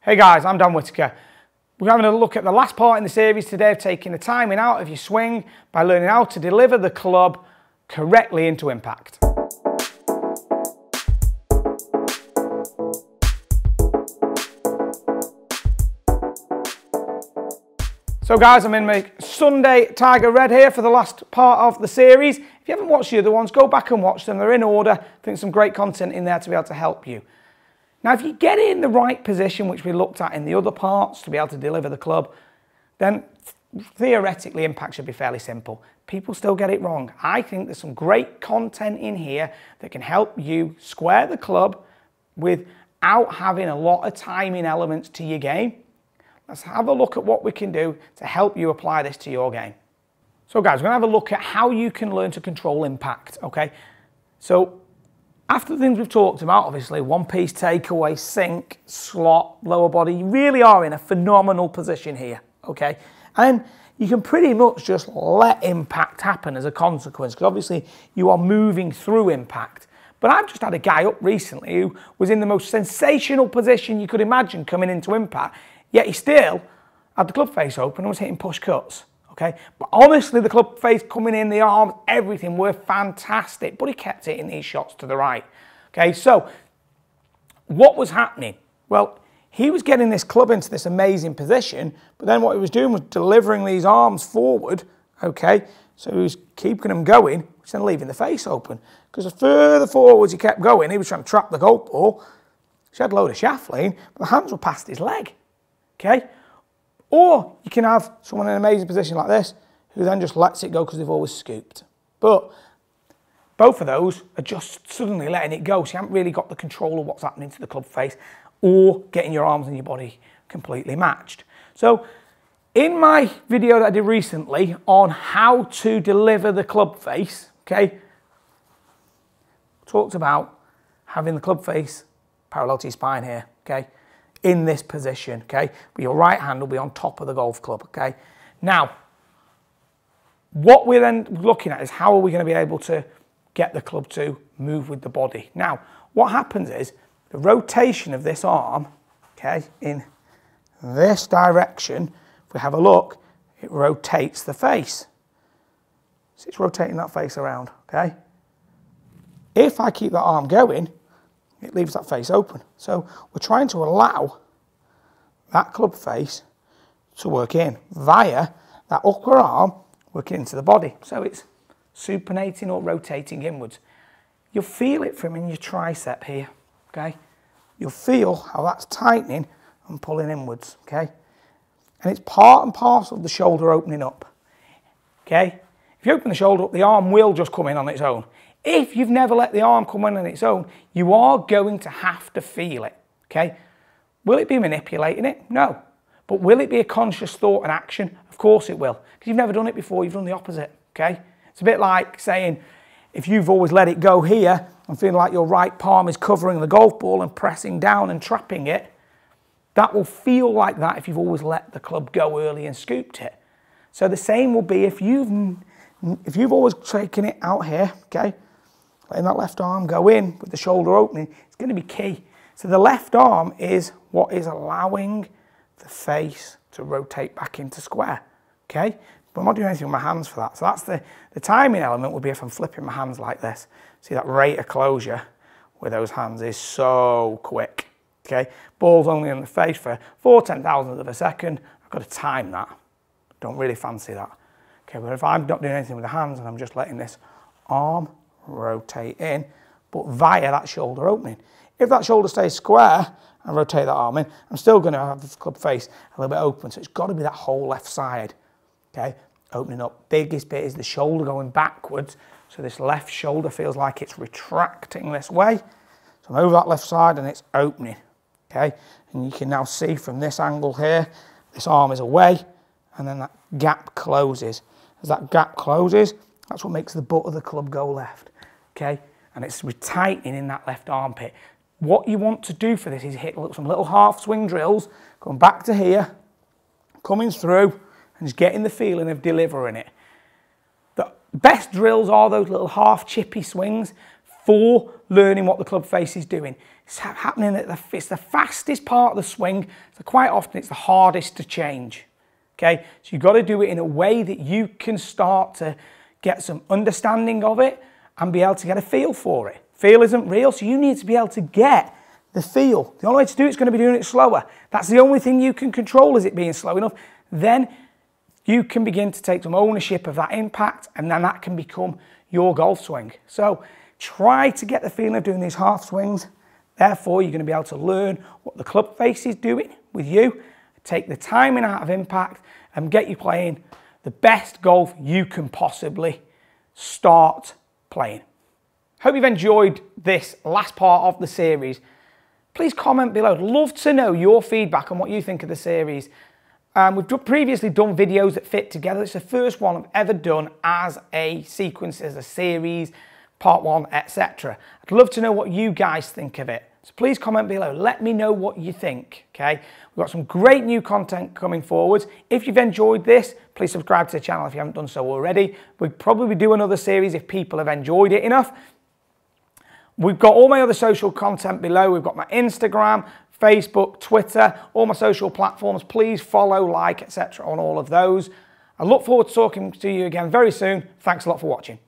Hey guys, I'm Dan Whitaker. We're having a look at the last part in the series today of taking the timing out of your swing by learning how to deliver the club correctly into impact. So guys, I'm in my Sunday Tiger Red here for the last part of the series. If you haven't watched the other ones, go back and watch them. They're in order. I think some great content in there to be able to help you. Now, if you get in the right position, which we looked at in the other parts, to be able to deliver the club, then theoretically impact should be fairly simple. People still get it wrong. I think there's some great content in here that can help you square the club without having a lot of timing elements to your game. Let's have a look at what we can do to help you apply this to your game. So guys, we're going to have a look at how you can learn to control impact, okay? So after the things we've talked about, obviously one-piece takeaway, sink, slot, lower body, you really are in a phenomenal position here, okay? And you can pretty much just let impact happen as a consequence, because obviously you are moving through impact. But I've just had a guy up recently who was in the most sensational position you could imagine coming into impact, yet he still had the club face open and was hitting push cuts. Okay, but honestly, the club face coming in, the arms, everything were fantastic, but he kept hitting these shots to the right. Okay, so what was happening? Well, he was getting this club into this amazing position, but then what he was doing was delivering these arms forward. Okay, so he was keeping them going, which then leaving the face open. Because the further forwards he kept going, he was trying to trap the golf ball. He had a load of shaft lane, but the hands were past his leg. Okay. Or you can have someone in an amazing position like this who then just lets it go because they've always scooped. But both of those are just suddenly letting it go, so you haven't really got the control of what's happening to the club face or getting your arms and your body completely matched. So in my video that I did recently on how to deliver the club face, okay, talked about having the club face parallel to your spine here, okay, in this position, okay? But your right hand will be on top of the golf club, okay? Now, what we're then looking at is how are we going to be able to get the club to move with the body. Now, what happens is the rotation of this arm, okay, in this direction, if we have a look, it rotates the face. So it's rotating that face around, okay? If I keep that arm going, it leaves that face open. So we're trying to allow that club face to work in via that upper arm working into the body. So it's supinating or rotating inwards. You'll feel it from in your tricep here, okay? You'll feel how that's tightening and pulling inwards, okay? And it's part and parcel of the shoulder opening up, okay? If you open the shoulder up, the arm will just come in on its own. If you've never let the arm come in on its own, you are going to have to feel it, okay? Will it be manipulating it? No. But will it be a conscious thought and action? Of course it will, because you've never done it before, you've done the opposite, okay? It's a bit like saying, if you've always let it go here and feeling like your right palm is covering the golf ball and pressing down and trapping it, that will feel like that if you've always let the club go early and scooped it. So the same will be if you've always taken it out here, okay? Letting that left arm go in with the shoulder opening, it's going to be key. So the left arm is what is allowing the face to rotate back into square, okay? But I'm not doing anything with my hands for that. So that's the timing element would be if I'm flipping my hands like this. See that rate of closure with those hands is so quick, okay? Ball's only in the face for 4/10,000th of a second. I've got to time that. Don't really fancy that. Okay, but if I'm not doing anything with the hands and I'm just letting this arm rotate in, but via that shoulder opening. If that shoulder stays square and rotate that arm in, I'm still going to have the club face a little bit open, so it's got to be that whole left side, okay, opening up. Biggest bit is the shoulder going backwards, so this left shoulder feels like it's retracting this way. So I'm over that left side and it's opening, okay, and you can now see from this angle here, this arm is away, and then that gap closes. As that gap closes, that's what makes the butt of the club go left, okay? And it's retightening in that left armpit. What you want to do for this is hit some little half swing drills, going back to here, coming through, and just getting the feeling of delivering it. The best drills are those little half chippy swings. for learning what the club face is doing. It's happening it's the fastest part of the swing, so quite often it's the hardest to change. Okay, so you've got to do it in a way that you can start to get some understanding of it and be able to get a feel for it. Feel isn't real, so you need to be able to get the feel. The only way to do it is going to be doing it slower. That's the only thing you can control, is it being slow enough. Then you can begin to take some ownership of that impact, and then that can become your golf swing. So try to get the feeling of doing these half swings. Therefore, you're going to be able to learn what the club face is doing with you, take the timing out of impact, and get you playing the best golf you can possibly start playing. Hope you've enjoyed this last part of the series. Please comment below. I'd love to know your feedback on what you think of the series. We've previously done videos that fit together. It's the first one I've ever done as a sequence, as a series, part one, etc. I'd love to know what you guys think of it. So please comment below. Let me know what you think, okay? We've got some great new content coming forwards. If you've enjoyed this, please subscribe to the channel if you haven't done so already. We'll probably do another series if people have enjoyed it enough. We've got all my other social content below. We've got my Instagram, Facebook, Twitter, all my social platforms. Please follow, like, etc. on all of those. I look forward to talking to you again very soon. Thanks a lot for watching.